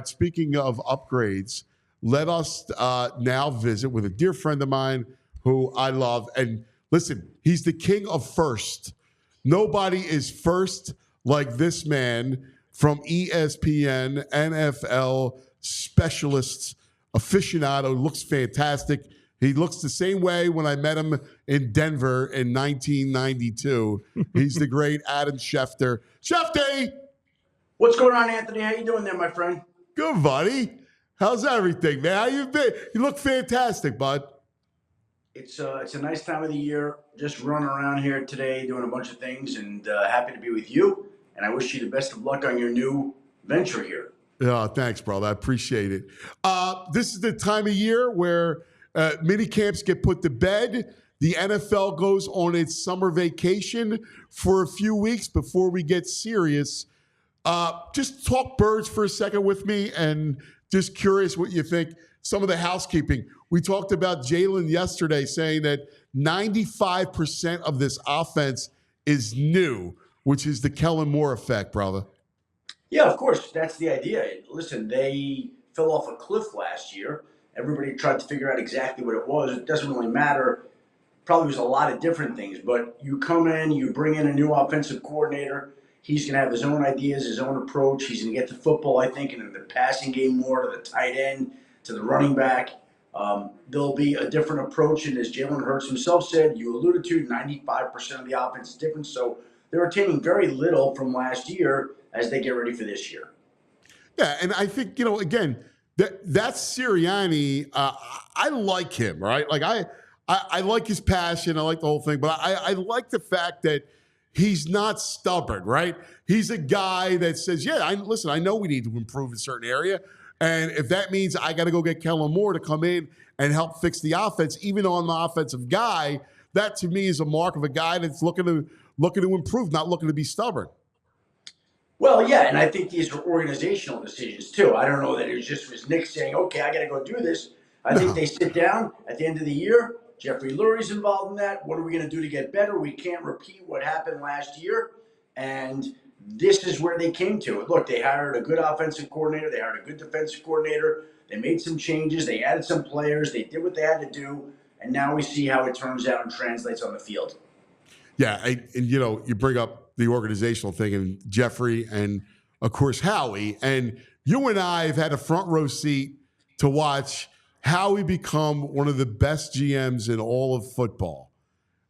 right, speaking of upgrades, let us now visit with a dear friend of mine who I love. And listen, he's the king of first. Nobody is first like this man from ESPN, NFL specialists, aficionado, looks fantastic. He looks the same way when I met him in Denver in 1992. He's the great Adam Schefter. Schefter! What's going on, Anthony? How you doing there, my friend? Good, buddy. How's everything, man? How you been? You look fantastic, bud. It's a nice time of the year. Just running around here today, doing a bunch of things, and happy to be with you. And I wish you the best of luck on your new venture here. Yeah, thanks, brother. I appreciate it. This is the time of year where mini camps get put to bed. The NFL goes on its summer vacation for a few weeks before we get serious. Just talk birds for a second with me, and just curious what you think. Some of the housekeeping. We talked about Jalen yesterday saying that 95% of this offense is new, which is the Kellen Moore effect, brother. Yeah, of course. That's the idea. Listen, they fell off a cliff last year. Everybody tried to figure out exactly what it was. It doesn't really matter. Probably was a lot of different things. But you come in, you bring in a new offensive coordinator. He's going to have his own ideas, his own approach. He's going to get the football, I think, in the passing game more, to the tight end, to the running back. There'll be a different approach. And as Jalen Hurts himself said, you alluded to, 95% of the offense is different. So they're retaining very little from last year as they get ready for this year. Yeah, and I think, again, that's Sirianni. I like him, right? Like I like his passion. I like the whole thing. But I like the fact that he's not stubborn, right? He's a guy that says, yeah, listen, I know we need to improve in a certain area. And if that means I got to go get Kellen Moore to come in and help fix the offense, even though I'm the offensive guy, that to me is a mark of a guy that's looking to improve, not looking to be stubborn. Well, yeah, and I think these are organizational decisions too. I don't know that it was Nick saying, okay, I got to go do this. I think they sit down at the end of the year. Jeffrey Lurie's involved in that. What are we going to do to get better? We can't repeat what happened last year. And this is where they came to it. Look, they hired a good offensive coordinator. They hired a good defensive coordinator. They made some changes. They added some players. They did what they had to do. And now we see how it turns out and translates on the field. Yeah, and you bring up the organizational thing, and Jeffrey and, of course, Howie. And you and I have had a front row seat to watch Howie become one of the best GMs in all of football.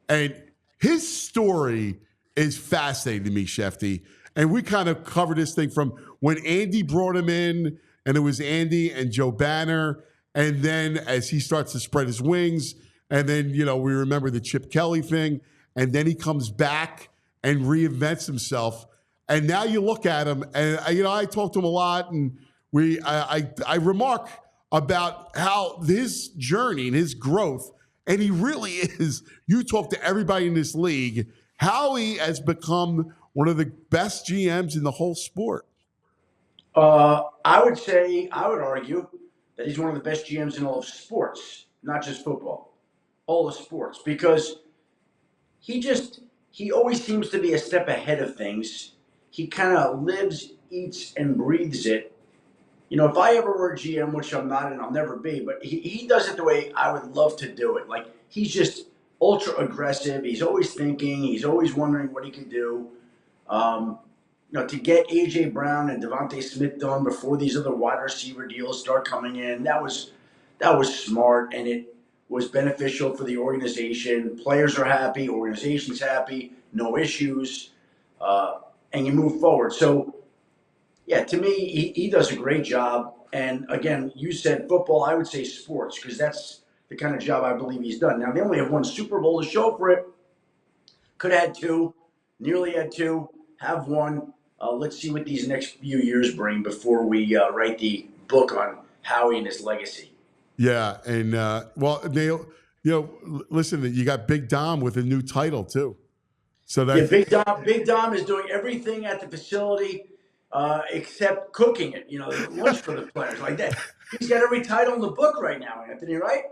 And his story is fascinating to me, Shefty. And we kind of covered this thing from when Andy brought him in, and it was Andy and Joe Banner. And then as he starts to spread his wings, and then, we remember the Chip Kelly thing. And then he comes back and reinvents himself. And now you look at him, and I talk to him a lot, and I remark about how his journey and his growth, and he really is. You talk to everybody in this league, Howie has become one of the best GMs in the whole sport. I would argue that he's one of the best GMs in all of sports, not just football, all of sports, because he always seems to be a step ahead of things. He kind of lives, eats, and breathes it. If I ever were a GM, which I'm not and I'll never be, but he does it the way I would love to do it. Like, he's just ultra aggressive. He's always thinking. He's always wondering what he can do. To get A.J. Brown and Devontae Smith done before these other wide receiver deals start coming in, that was smart, and it was beneficial for the organization. Players are happy, organization's happy, no issues, and you move forward. So, yeah, to me, he does a great job. And again, you said football, I would say sports, because that's the kind of job I believe he's done. Now, they only have one Super Bowl to show for it. Could have had two, nearly had two, have one. Let's see what these next few years bring before we write the book on Howie and his legacy. Yeah, and Neil, listen, you got Big Dom with a new title too. So that Big Dom is doing everything at the facility except cooking it. Lunch for the players like that. He's got every title in the book right now, Anthony. Right?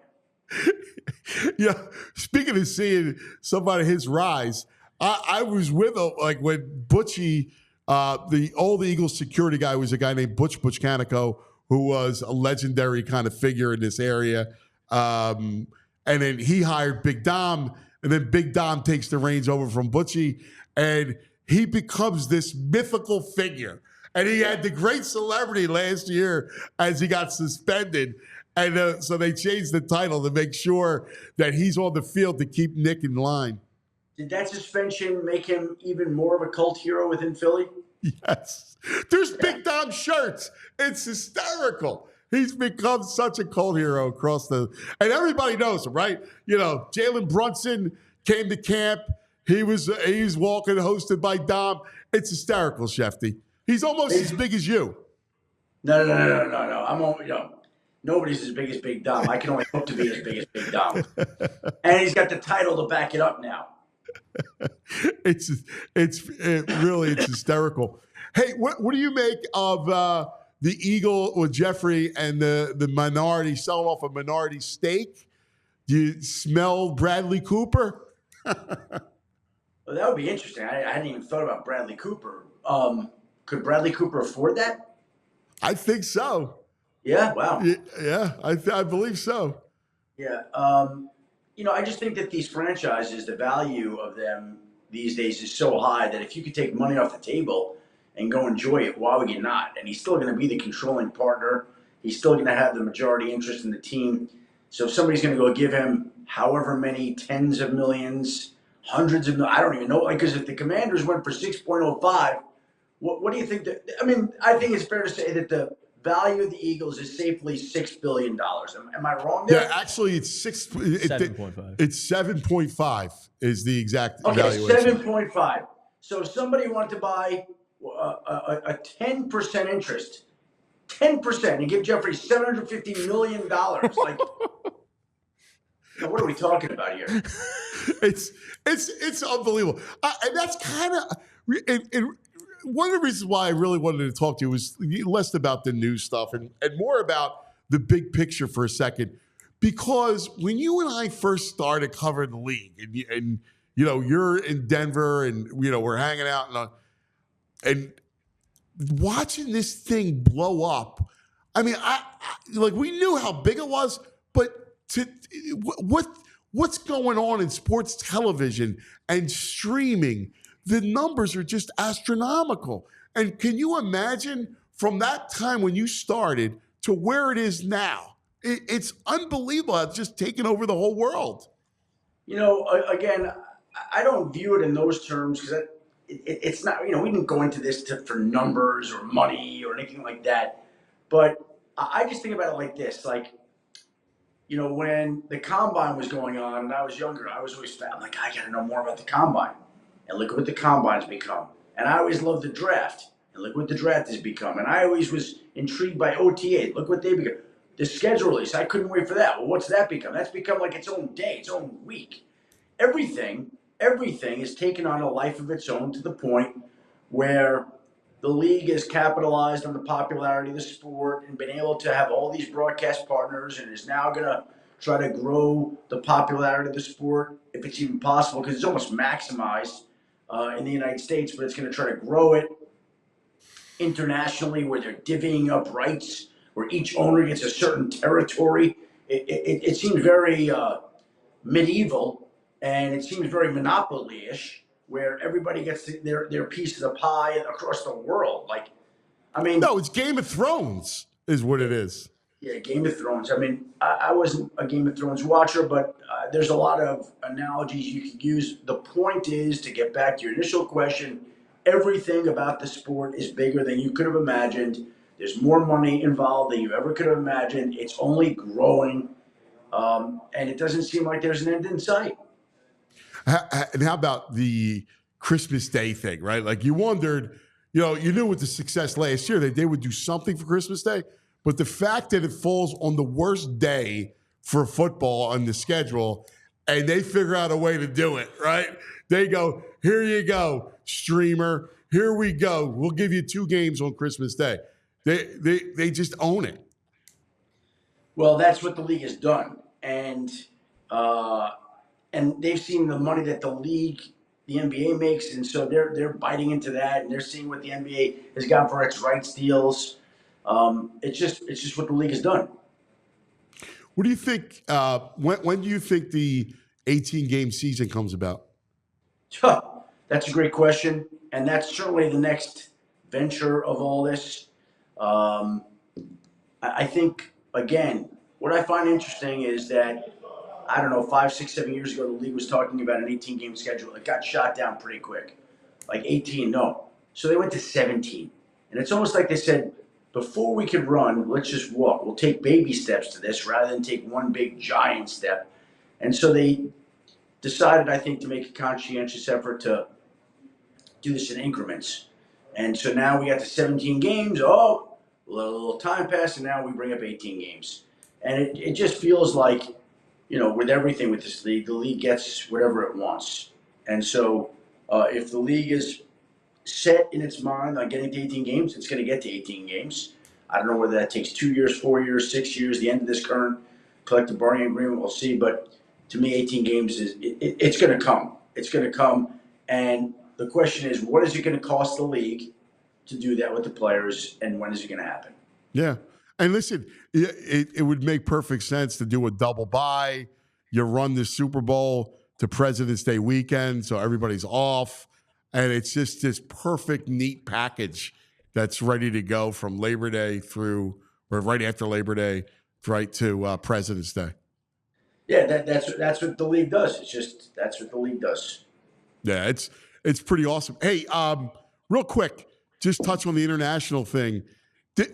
Yeah. Speaking of seeing somebody his rise, I was with him when Butchie, the old Eagles security guy, was a guy named Butch Canico, who was a legendary kind of figure in this area. And then he hired Big Dom, and then Big Dom takes the reins over from Butchie, and he becomes this mythical figure. And he had the great celebrity last year as he got suspended. And so they changed the title to make sure that he's on the field to keep Nick in line. Did that suspension make him even more of a cult hero within Philly? Yes. There's Big Dom shirts. It's hysterical. He's become such a cult hero across and everybody knows him, right? You know, Jalen Brunson came to camp. He's walking, hosted by Dom. It's hysterical, Shefty. He's almost as big as you. No. I'm only, nobody's as big as Big Dom. I can only hope to be as big as Big Dom. And he's got the title to back it up now. It's hysterical. Hey, what do you make of the Eagle with Jeffrey and the minority selling off a minority stake? Do you smell Bradley Cooper? Well, that would be interesting. I hadn't even thought about Bradley Cooper. Could Bradley Cooper afford that? I think so. Yeah, wow. Yeah, I believe so. Yeah. I just think that these franchises, the value of them these days is so high that if you could take money off the table and go enjoy it, why would you not? And he's still going to be the controlling partner. He's still going to have the majority interest in the team. So if somebody's going to go give him however many tens of millions, hundreds of millions, I don't even know. Because if the Commanders went for 6.05, what do you think? I think it's fair to say that the value of the Eagles is safely $6 billion. Am I wrong there? Yeah, actually, it's 7.5. It's 7.5 is the exact valuation. valuation. 7.5. So if somebody wanted to buy a 10% interest, 10%, and give Jeffrey $750 million, like, what are we talking about here? It's unbelievable. And that's kind of one of the reasons why I really wanted to talk to you was less about the news stuff and more about the big picture for a second. Because when you and I first started covering the league, and you're in Denver, and we're hanging out and watching this thing blow up. I mean, I we knew how big it was, but what's going on in sports television and streaming? The numbers are just astronomical. And can you imagine from that time when you started to where it is now? It's unbelievable. It's just taken over the whole world. Again, I don't view it in those terms because it's not, we didn't go into this for numbers or money or anything like that. But I just think about it like this. When the combine was going on and I was younger, I was always I'm like, I got to know more about the combine. And look what the combine's become. And I always loved the draft. And look what the draft has become. And I always was intrigued by OTA. Look what they become. The schedule release, I couldn't wait for that. Well, what's that become? That's become like its own day, its own week. Everything is taken on a life of its own to the point where the league has capitalized on the popularity of the sport and been able to have all these broadcast partners and is now going to try to grow the popularity of the sport, if it's even possible, because it's almost maximized in the United States, but it's going to try to grow it internationally where they're divvying up rights, where each owner gets a certain territory. It seems very medieval, and it seems very monopoly-ish, where everybody gets their piece of the pie across the world. No, it's Game of Thrones is what it is. Yeah, Game of Thrones. I wasn't a Game of Thrones watcher, but there's a lot of analogies you could use. The point is, to get back to your initial question, everything about the sport is bigger than you could have imagined. There's more money involved than you ever could have imagined. It's only growing, and it doesn't seem like there's an end in sight. And how about the Christmas Day thing, right? Like you wondered, you knew with the success last year that they would do something for Christmas Day. But the fact that it falls on the worst day for football on the schedule, and they figure out a way to do it, right? They go, here you go, streamer. Here we go. We'll give you 2 games on Christmas Day. They just own it. Well, that's what the league has done. And they've seen the money that the league, the NBA makes, and so they're biting into that, and they're seeing what the NBA has got for its rights deals. It's just what the league has done. What do you think? When do you think the 18-game season comes about? That's a great question, and that's certainly the next venture of all this. I think, again, what I find interesting is that, I don't know, 5, 6, 7 years ago, the league was talking about an 18-game schedule. It got shot down pretty quick. Like 18, no. So they went to 17. And it's almost like they said, before we could run, let's just walk. We'll take baby steps to this rather than take one big giant step. And so they decided, I think, to make a conscientious effort to do this in increments. And so now we got to 17 games. Oh, a little time passed, and now we bring up 18 games. And it just feels like, with everything with this league, the league gets whatever it wants. And so if the league is set in its mind on getting to 18 games, it's going to get to 18 games. I don't know whether that takes 2 years, 4 years, 6 years, the end of this current collective bargaining agreement, we'll see. But to me, 18 games it's going to come. It's going to come. And the question is, what is it going to cost the league to do that with the players, and when is it going to happen? Yeah. And listen, it would make perfect sense to do a double bye. You run the Super Bowl to President's Day weekend, so everybody's off. And it's just this perfect, neat package that's ready to go from Labor Day through, or right after Labor Day, right to President's Day. Yeah, that's what the league does. That's what the league does. Yeah, it's pretty awesome. Hey, real quick, just touch on the international thing.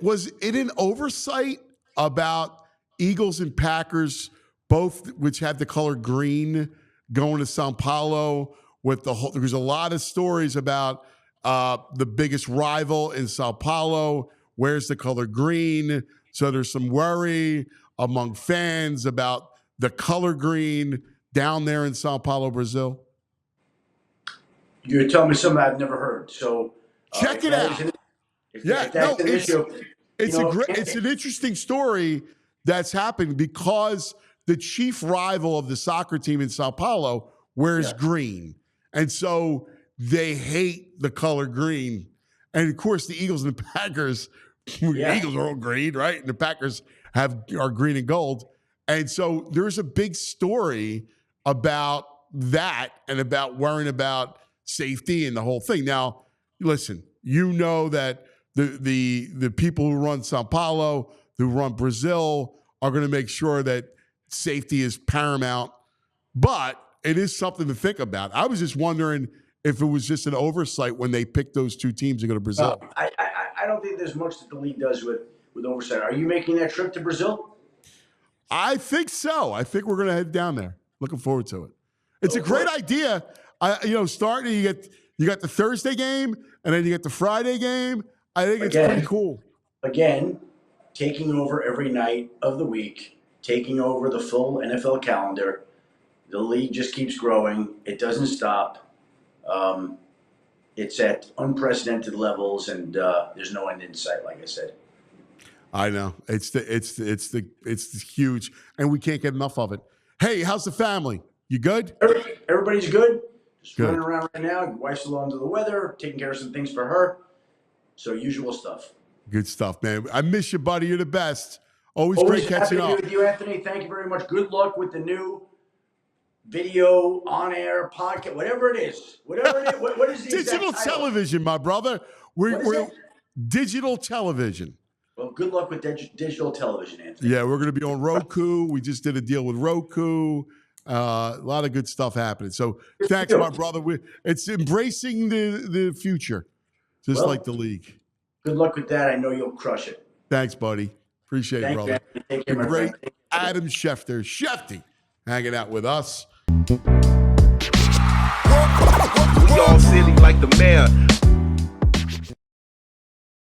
Was it an oversight about Eagles and Packers, both which have the color green, going to Sao Paulo with the whole? There's a lot of stories about the biggest rival in Sao Paulo. Where's the color green? So there's some worry among fans about the color green down there in Sao Paulo, Brazil. You're telling me something I've never heard. So check it out. It's an interesting story that's happened because the chief rival of the soccer team in Sao Paulo wears green. And so they hate the color green. And of course, the Eagles and the Packers, the Eagles are all green, right? And the Packers are green and gold. And so there's a big story about that and about worrying about safety and the whole thing. Now, listen, that the people who run Sao Paulo, who run Brazil, are going to make sure that safety is paramount. But it is something to think about. I was just wondering if it was just an oversight when they picked those two teams to go to Brazil. I don't think there's much that the league does with oversight. Are you making that trip to Brazil? I think so. I think we're going to head down there. Looking forward to it. It's a great idea. Starting, you got the Thursday game, and then you get the Friday game. I think it's pretty cool. Again, taking over every night of the week, taking over the full NFL calendar. The league just keeps growing. It doesn't stop. It's at unprecedented levels, and there's no end in sight, like I said. I know. It's huge, and we can't get enough of it. Hey, how's the family? You good? Everybody's good. Just running around right now. Wife's a little under the weather, taking care of some things for her. So usual stuff. Good stuff, man. I miss you, buddy. You're the best. Always great catching up. Happy to be with you, Anthony. Thank you very much. Good luck with the new video, on-air, podcast, whatever it is. What is the digital television, my brother. We're digital television. Well, good luck with digital television, Anthony. Yeah, we're going to be on Roku. We just did a deal with Roku. A lot of good stuff happening. So thanks, my brother. It's embracing the future, just like the league. Good luck with that. I know you'll crush it. Thanks, buddy. Appreciate it, brother. Take care, the great Adam Schefter, Shefty, hanging out with us. We all silly like the mayor.